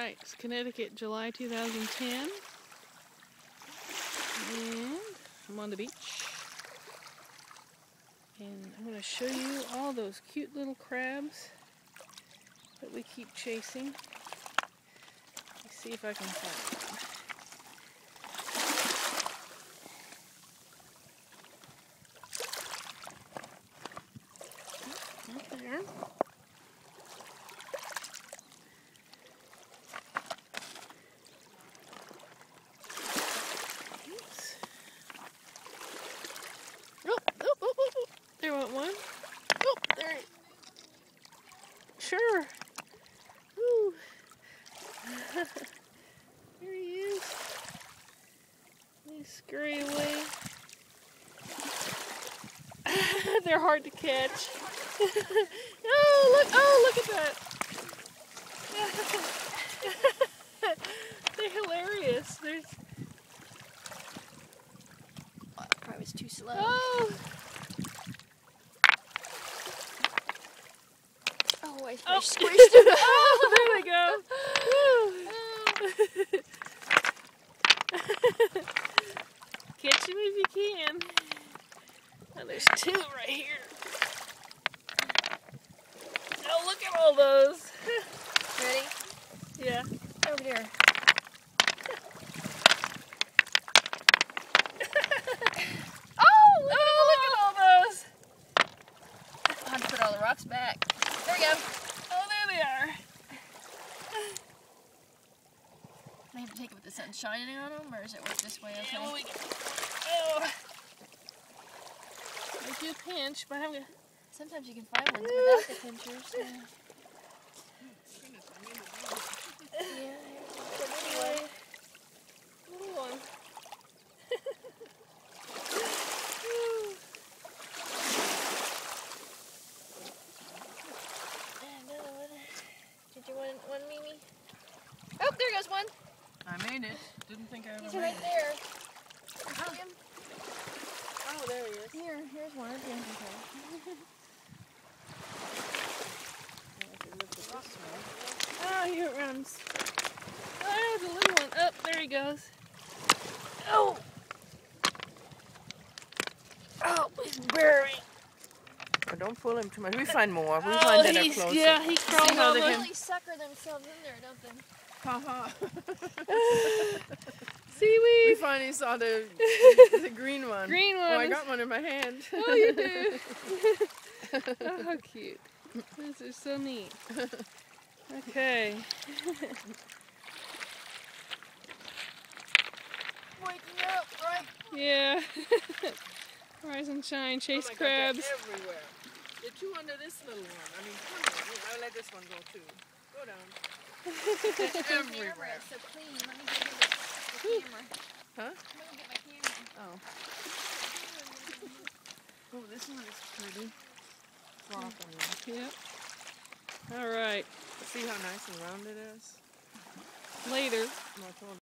Heights, Connecticut, July 2010. And I'm on the beach. And I'm going to show you all those cute little crabs that we keep chasing. Let's see if I can find one. Up there. Oops. Oh, there went one. Oh, there. Sure. Ooh. There he is. They scurry away. They're hard to catch. Oh, look at that. They're hilarious. Oh, that probably was too slow. Oh, I squished it. oh, there they go. Catch him if you can. Oh, there's two right here. Oh, look at all those. Ready? Yeah. Over there. Look at all those. I'll have to put all the rocks back. There we go. Oh, there they are. I have to take it with the sun shining on them, or does it work this way? Okay. Yeah, oh. I do pinch, but I'm gonna. Sometimes you can find ones without the pinchers. Yeah. Anyway, little one. Another one. Did you want one, Mimi? Oh, there goes one. I made it. Didn't think I ever He's made right it. there. You see him? Oh, there he is. Here's one. Okay. Oh, here it runs. Oh, there's a little one. Oh, there he goes. Oh! Oh, he's burying. Oh, don't pull him too much. We find more. We find that are closer. Yeah, he crawled They on really them. sucker themselves in there, don't they? Haha. Seaweed. We finally saw the green one. Green one. Oh, I got one in my hand. Oh, you do. Oh, how cute. This is so neat. Okay. Waking up, right? Yeah. Rise and shine, chase Oh my God, crabs. they're everywhere. The two under this little one. I mean, come on. I'll let this one go too. Go down. They're everywhere. Camera is so clean. Let me go get the camera. Huh? Let me get my camera. Oh. Oh, this one is pretty. Yep. All right. See how nice and round it is? Later. No, I told